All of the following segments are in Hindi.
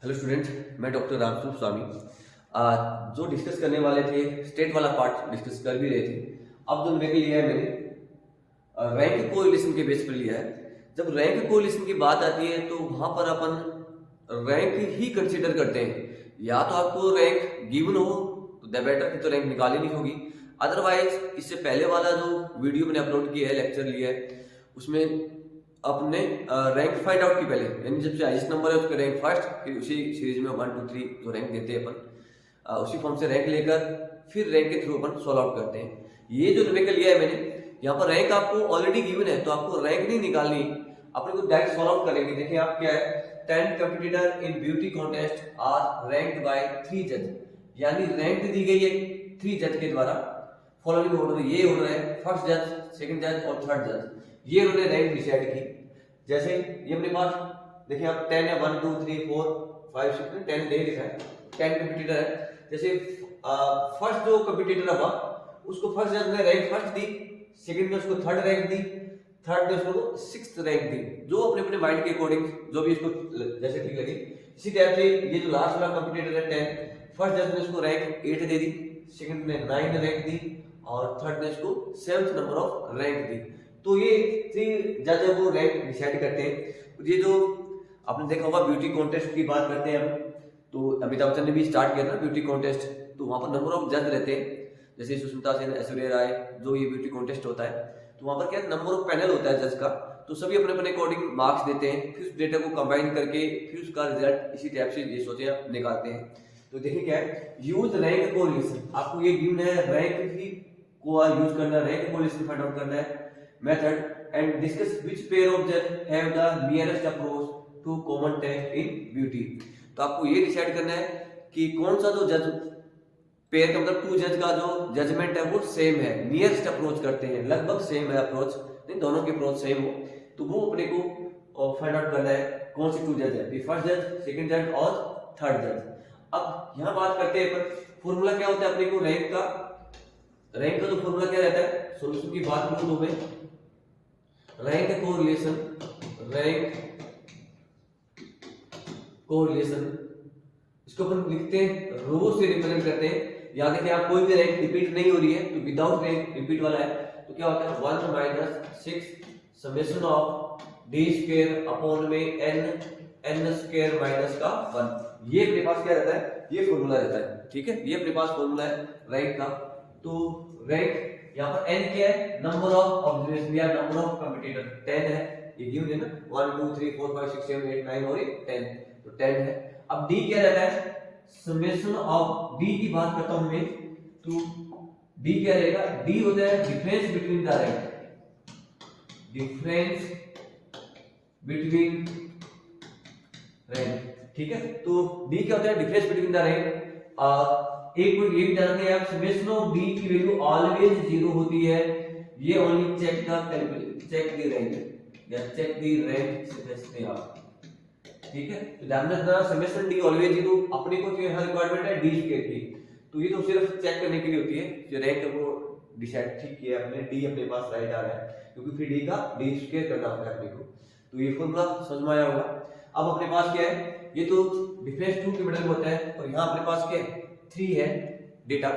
हेलो स्टूडेंट, मैं डॉक्टर रामस्वरूप स्वामी। जो डिस्कस करने वाले थे स्टेट वाला पार्ट डिस्कस कर भी रहे थे। अब जो मेरे लिया है मैंने रैंक कोरिलेशन के बेस पर लिया है। जब रैंक कोरिलेशन की बात आती है तो वहां पर अपन रैंक ही कंसीडर करते हैं। या तो आपको रैंक गिवन हो तो द बेटर, फिर तो रैंक निकालनी होगी। अदरवाइज इससे पहले वाला जो वीडियो मैंने अपलोड किया है, लेक्चर लिया है, उसमें अपने रैंक फाइंड आउट की पहले, यानी जब से हाईएस्ट नंबर है उसका रैंक फर्स्ट, फिर उसी सीरीज में 1 2 3 जो रैंक देते हैं अपन, उसी फॉर्म से रैंक लेकर फिर रैंक के थ्रू अपन सॉल्व आउट करते हैं। ये जो न्यूमेरिकल लिया है मैंने, यहाँ पर रैंक आपको ऑलरेडी गिवन है तो आपको रैंक नहीं निकालनी, अपने को डायरेक्ट सॉल्व आउट करेंगे। देखिए आप क्या है, 10 competitor in beauty contest are ranked by 3 जज, यानी रैंक दी गई है 3 जज के द्वारा। फॉलोइंग ऑर्डर, ये ऑर्डर है फर्स्ट जज, सेकंड जज और थर्ड जज, ये उन्होंने रैंक डिसाइड की। जैसे ये अपने पास देखिए आप 10 है, 1 2 3 4 5 6 10 दे लिखा है, 10 कंपटीटर है। जैसे फर्स्ट जो कंपटीटर हुआ उसको फर्स्ट जज ने रैंक फर्स्ट दी, सेकंड में उसको थर्ड रैंक दी, थर्ड में उसको सिक्स्थ रैंक दी, जो अपने अपने माइंड के अकॉर्डिंग जो भी इसको जैसे ठीक लगी। इसी टाइप से ये जो लास्ट वाला कंपटीटर है 10, फर्स्ट जज ने उसको रैंक 8 दे दी, सेकंड ने 9 रैंक दी और थर्ड ने उसको 7th नंबर ऑफ रैंक दी। तो ये 3 जज वो रैंक डिसाइड करते हैं। ये जो आपने देखा होगा ब्यूटी कॉन्टेस्ट की बात करते हैं हम, तो अमिताभ बच्चन ने भी स्टार्ट किया था ब्यूटी कॉन्टेस्ट, तो वहां पर नंबर ऑफ जज रहते हैं। जैसे सुष्मिता सेन, ऐश्वर्या राय, जो ये ब्यूटी कॉन्टेस्ट होता है तो वहां पर क्या नंबर ऑफ पैनल होता है जज का, तो सभी अपने अपने अकॉर्डिंग मार्क्स देते हैं, फिर उस डेटा को कंबाइन करके फिर उसका रिजल्ट इसी टाइप से ये सोचे निकालते हैं। तो देखिए क्या है, यूज रैंक कोरिलेशन, आपको ये गिवन है रैंक ही को यूज करना है, रैंक कोरिलेशन फाइंड आउट करना है method and discuss which pair of जज have the nearest approach to common taste in beauty. तो आपको ये डिसाइड करना है कि कौन सा जो जज पेयर का मतलब 2 जज का जो जजमेंट है वो सेम है, नियरेस्ट अप्रोच करते हैं, लगभग सेम है अप्रोच, नहीं दोनों के अप्रोच सेम हो, तो वो अपने को फाइंड आउट करना है कौन सी 2 जज है, फर्स्ट जज, सेकंड जज और थर्ड जज। अब यहां बात करते हैं फॉर्मूला क्या होता है अपने को रैंक का। रैंक का जो फॉर्मूला क्या रहता है, सॉल्यूशन की बात करूं तो मैं रैंक कोरिलेशन, रैंक कोरिलेशन इसको अपन लिखते हैं रो से रिप्रेजेंट करते हैं। याद है कि आप कोई भी रैंक रिपीट नहीं हो रही है तो विदाउट रैंक रिपीट वाला है तो क्या होता है 1 minus 6 summation of D square upon में n स्क्वायर माइनस का 1। ये अपने पास क्या रहता है, ये फॉर्मूला रहता है, ठीक है, ये अपने पास फॉर्मूला है रैंक का। तो रैंक यहाँ पर n क्या है, नंबर ऑफ ऑब्जर्वेशन या नंबर ऑफ कंपटीटर 10 है, ये गिवन है ना, 1 2 3 4 5 6 7 8 9 और ये 10, तो 10 है। अब d क्या रहता है, समेशन ऑफ d की बात करता हूं मैं, तो d क्या रहेगा, d होता है difference between the rank, difference between rank, ठीक है। तो d क्या होता है, डिफरेंस बिटवीन द रैंक। एक पॉइंट ये भी जानते हैं आप, समेशन ऑफ d की वैल्यू ऑलवेज 0 होती है, ये ओनली चेक द रैंक या चेक द रैंक से समझते हैं आप, ठीक है। तो ध्यान रखना समेशन d ऑलवेज 0, अपने को जो यहां रिक्वायरमेंट है d स्क्वायर की, तो ये तो सिर्फ चेक करने के लिए होती है, जो रैंक है वो डिसाइड ठीक किया अपने, d अपने पास राइट आ रहा है क्योंकि फिर d का d स्क्वायर करना होता है अपने को। तो ये फॉर्मूला समझ में आया होगा। अब अपने पास क्या है, ये तो डिफरेंस 2 के मिडिल में होता है और यहां अपने पास क्या है 3 है डेटा,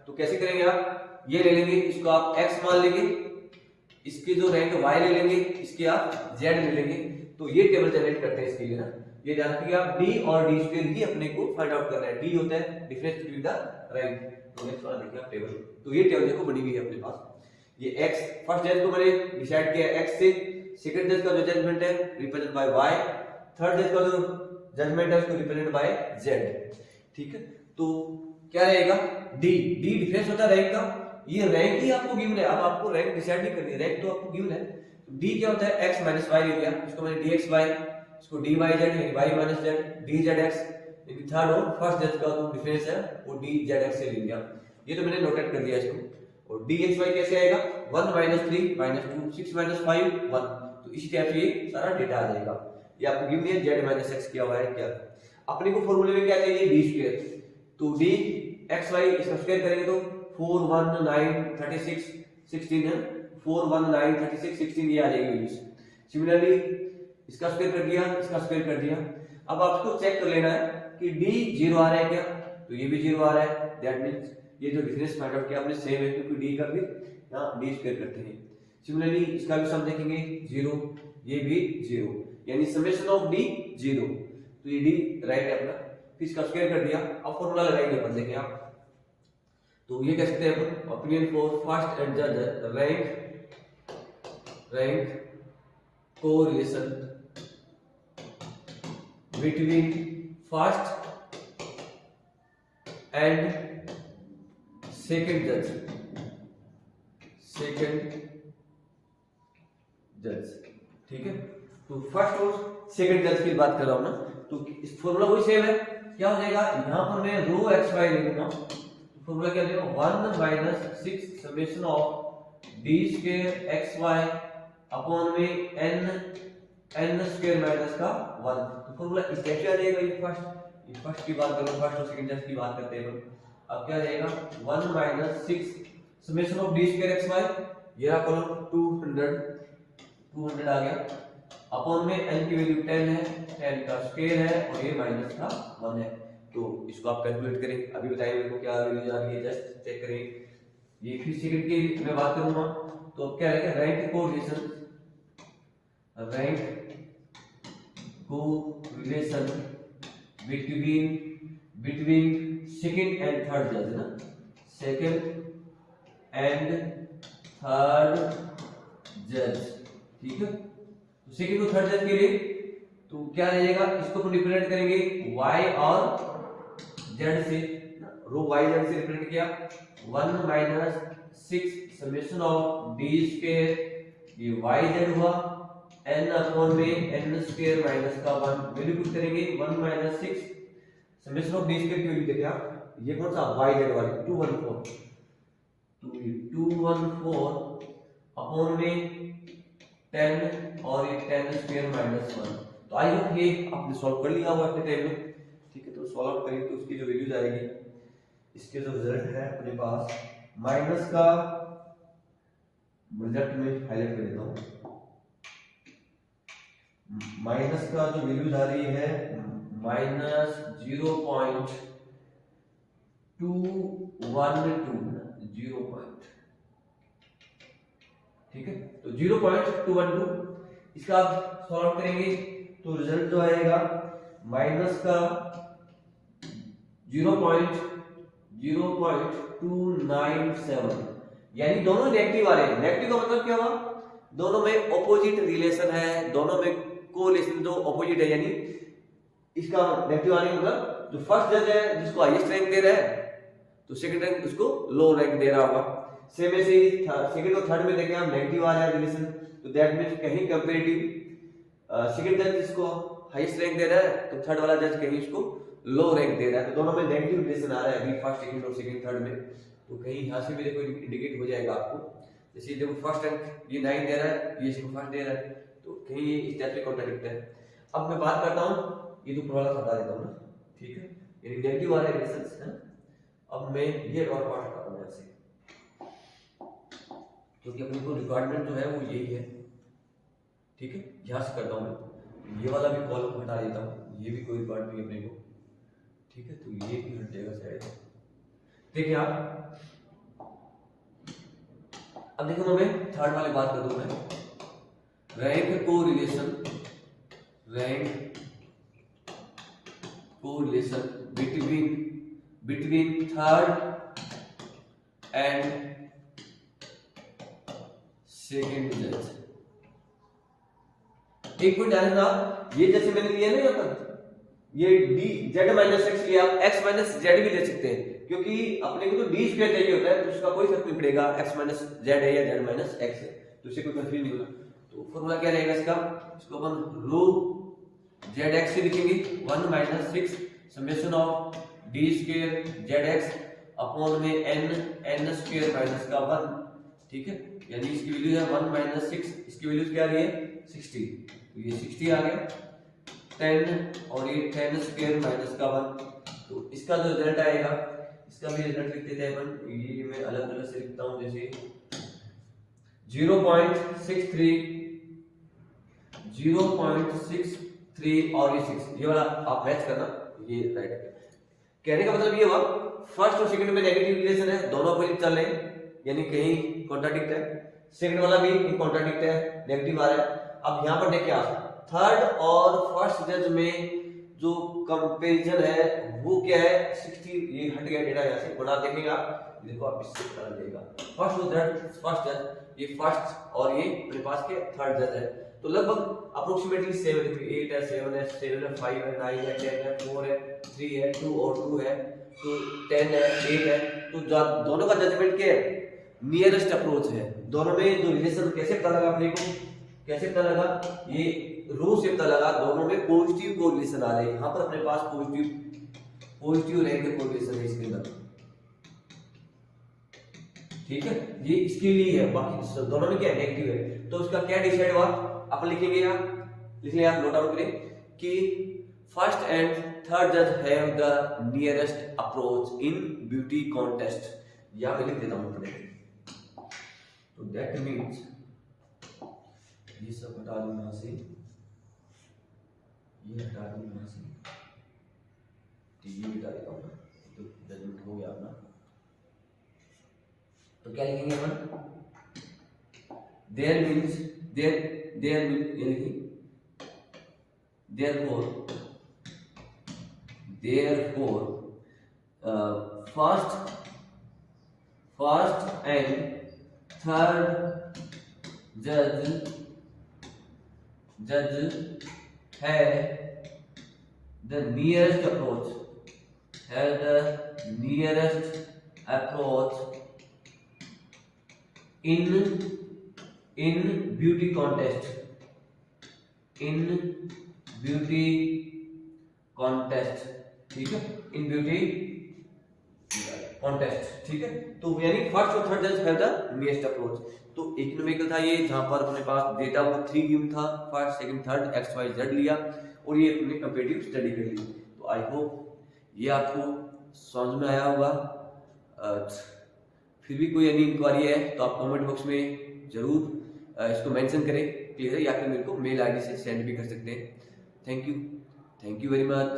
तो कैसे करेंगे आप, ये ले लेंगे, इसको आप x मान लेंगे, इसकी जो रैंक y ले लेंगे, इसके आप z ले लेंगे, तो ये टेबल जनरेट करते हैं इसके लिए ना। ये ध्यान रखिए आप d और d स्क्वायर ही अपने को फाइंड आउट करना है, d होता है डिफरेंस बिटवीन द रैंक, तो नेक्स्ट वाला देखिए आप टेबल, तो ये टेबल देखो बनी हुई है अपने पास। ये x फर्स्ट जज को मैंने डिसाइड किया x से, सेकंड जज का जो जजमेंट है रिप्रेजेंट बाय y, थर्ड जज का जो जजमेंट है उसको रिप्रेजेंट बाय z, ठीक है। तो क्या रहेगा, d डिफरेंस होता है रैंक का, ये रैंक ही आपको गिवन है, अब आपको रैंक डिसाइड नहीं करनी है, रैंक तो आपको गिवन है। तो d क्या होता है, x माइनस y ले लिया, इसको मैंने dxy, इसको dyz यानी y माइनस z, dzx, यानी थर्ड और फर्स्ट जज का जो डिफरेंस है वो dzx से ले लिया, ये तो मैंने नोटेट कर दिया इसको। और dxy कैसे आएगा, 1 माइनस 3 माइनस 2 6 माइनस 5 1, तो इसी टाइप से ये सारा डेटा आ जाएगा। ये आपको गिवन है z माइनस x क्या हुआ है, क्या अपने को फॉर्मूले में क्या चाहिए, d स्क्वायर, तो d xy इसका स्क्वायर करेंगे तो 4 1 9 36 16 है, 4 1 9 36 16 ये आ जाएगी वैल्यूज। सिमिलरली इसका स्क्वायर कर दिया, इसका स्क्वायर कर दिया। अब आपको चेक कर लेना है कि डी 0 आ रहा है क्या, तो ये भी 0 आ रहा है, दैट मींस ये जो डिफरेंस फाइंड आउट किया आपने सेम है, क्योंकि डी का भी यहाँ डी स्क्वायर करते हैं। सिमिलरली इसका भी सम देखेंगे 0, ये भी 0, यानी समेशन ऑफ डी 0, तो ये डी राइट है अपना, फिर इसका स्क्वायर कर दिया। अब फॉर्मूला लगाएंगे अपन, देखें आप, तो ये कह सकते हैं अपन ओपिनियन फॉर फर्स्ट एंड जज rank correlation between first and second जज, ठीक है। तो फर्स्ट और सेकंड जज की बात कर रहा हूं ना, तो इस फॉर्मूला वही सेम है, क्या हो जाएगा, यहां पर मैं रो एक्स वाई ले लूंगा, तो फॉर्मूला क्या देगा 1 minus 6 summation of D square X Y upon में एन स्क्वायर माइनस का 1, तो फॉर्मूला इस टाइप से आ जाएगा। ये फर्स्ट की बात करें, फर्स्ट और सेकंड जज की बात करते हैं, अब क्या जाएगा 1 minus 6 summation of D square X Y, ये रहा कॉलम 200 आ गया, अपॉन में n की वैल्यू 10 है, 10 का स्क्वायर है और ये माइनस का 1 है, तो इसको आप कैलकुलेट करें, अभी बताइए मेरे को क्या वैल्यू आ रही है, जस्ट चेक करें। ये फिर सेकंड की मैं बात करूंगा, तो अब क्या रहेगा, rank correlation between second and third जज ना, सेकंड एंड थर्ड जज, ठीक है। तो सेकंड और थर्ड जज के लिए तो क्या रहेगा, इसको तो रिप्रेजेंट करेंगे y और z से, रो y z से रिप्रेजेंट किया, 1 minus 6 summation of d square, ये y z हुआ, n अपॉन में n स्क्वायर माइनस का 1, वैल्यू पुट करेंगे 1 minus 6 summation of d square की वैल्यू देखिए आप, ये कौन सा y z वाली 214, तो ये 214 अपॉन में 10 और ये 10 स्क्वायर माइनस 1, तो आई होप ये आपने सॉल्व कर लिया होगा अपने टाइम में, ठीक है। तो सॉल्व आउट करेंगे तो उसकी जो वैल्यूज आएगी, इसके जो रिजल्ट है अपने पास, माइनस का रिजल्ट में हाईलाइट कर देता हूं, माइनस का जो वैल्यूज आ रही है माइनस 0.212, 0. ठीक है, तो 0.212 इसका आप सॉल्व करेंगे तो रिजल्ट जो आएगा माइनस का 0.0297, यानी दोनों नेगेटिव आ रहे हैं। नेगेटिव का मतलब क्या हुआ, दोनों में ऑपोजिट रिलेशन है, दोनों में कोरिलेशन जो ऑपोजिट है, यानी इसका नेगेटिव आने का मतलब जो फर्स्ट जज है जिसको हाईएस्ट रैंक दे रहा है, तो सेकंड रैंक उसको लो रैंक दे रहा होगा। सेम ऐसे ही सेकंड और थर्ड में देखें हम नेगेटिव आ रहा है रिलेशन, तो दैट मींस कहीं कंपैरेटिव सेकंड जज जिसको हाईएस्ट रैंक दे रहा है तो थर्ड वाला जज कहीं इसको लो रैंक दे रहा है, तो दोनों में नेगेटिव रिलेशन आ रहा है अभी फर्स्ट सेकंड और सेकंड थर्ड में। तो कहीं यहां से भी देखो इंडिकेट हो जाएगा आपको, जैसे देखो फर्स्ट रैंक ये 9 दे रहा है, ये इसको फर्स्ट दे रहा है, तो कहीं ये इस टाइप से कॉन्ट्राडिक्ट है। अब मैं बात करता हूं, ये तो पूरा हटा देता हूं ना, ठीक है, ये नेगेटिव वाले रिलेशंस हैं। अब मैं ये और पार्ट हटाता हूं यहां से, क्योंकि अपनी को रिक्वायरमेंट जो है वो यही है, ठीक है। यहां से करता हूं मैं, ये वाला भी कॉलम हटा देता हूं, ये भी कोई रिक्वायरमेंट नहीं अपने को, ठीक है, तो ये भी हट जाएगा शायद। देखिए आप, अब देखो मैं थर्ड वाली बात कर दूं मैं, rank correlation between third and second जज। एक पॉइंट ध्यान रखना, ये जैसे मैंने लिया ना यहाँ पर, ये डी जेड माइनस एक्स लिया, एक्स माइनस जेड भी ले सकते हैं, क्योंकि अपने को तो डी स्क्वायर चाहिए होता है, तो उसका कोई फर्क नहीं पड़ेगा एक्स माइनस जेड है या जेड माइनस एक्स है, तो इससे कोई कंफ्यूज नहीं होगा। तो फॉर्मूला क्या रहेगा इसका, इसको अपन रो जेड एक्स से लिखेंगे, 1 minus 6 summation of D square Z x upon में एन स्क्वायर माइनस का 1, ठीक है, यानी इसकी वैल्यू है 1 माइनस 6, इसकी वैल्यू क्या आ रही है 60, तो ये 60 आ गया, 10 और ये 10 स्क्वायर माइनस का 1, तो इसका जो रिजल्ट आएगा, इसका भी रिजल्ट लिख देते हैं अपन, ये मैं अलग अलग से लिखता हूं, जैसे 0.63 3 और ये 6, ये वाला आप मैच करना, ये राइट है। कहने का मतलब ये हुआ फर्स्ट और सेकंड में नेगेटिव रिलेशन है, दोनों अपोजिट चल रहे हैं, यानी कहीं कॉन्ट्राडिक्ट है। सेकंड वाला भी कॉन्ट्राडिक्ट है, नेगेटिव आ रहा है। अब यहाँ पर देखिए आप थर्ड और फर्स्ट जज में जो कंपैरिजन है वो क्या है, 60, ये हट गया डेटा यहाँ से, बना देखेंगे आप, देखो आप इससे पता लगेगा। फर्स्ट जज, ये फर्स्ट और ये मेरे पास के थर्ड जज है, तो लगभग अप्रोक्सीमेटली 7 है, 8 है, 7 है, 7 है, 5 है, 9 है, 10 है, 4 है, 3 है, 2 और 2 है, तो 10 है, 8 है। तो दोनों का जजमेंट क्या है, नियरेस्ट अप्रोच है। दोनों में जो रिलेशन कैसे पता लगा अपने को, कैसे पता लगा, ये रो से पता लगा, दोनों में पॉजिटिव कोरिलेशन आ रहे हैं। यहाँ पर अपने पास पॉजिटिव रैंक के कोरिलेशन है इसके अंदर, ठीक है, ये इसके लिए है, बाकी दोनों में क्या नेगेटिव है। तो उसका क्या डिसाइड हुआ, आप लिखेंगे यहाँ, लिख लिया आप, नोट आउट करें कि फर्स्ट एंड थर्ड जज have the nearest approach in beauty contest. या मैं लिख देता हूं पहले, तो दैट मींस ये सब हटा दूं यहां से, ये हटा दूं यहां से, तो ये हटा देता हूं, तो जजमेंट हो गया अपना। तो क्या लिखेंगे अपन, देयर मींस ये लिखिए, therefore first and third judge have the nearest approach in beauty contest, ठीक है, इन ब्यूटी कॉन्टेस्ट, ठीक है। तो यानी फर्स्ट और थर्ड जज हैव द नियरेस्ट अप्रोच। तो इकोनॉमिकल था ये, जहां पर अपने पास डेटा वो 3 गिवन था, first second third X Y Z लिया और ये अपने कंपैरेटिव स्टडी कर ली। तो आई होप ये आपको समझ में आया होगा। फिर भी कोई यदि इंक्वायरी है तो आप कमेंट बॉक्स में जरूर इसको मेंशन करें, क्लियर है, या फिर मेरे को मेल आईडी से सेंड भी कर सकते हैं। Thank you very much.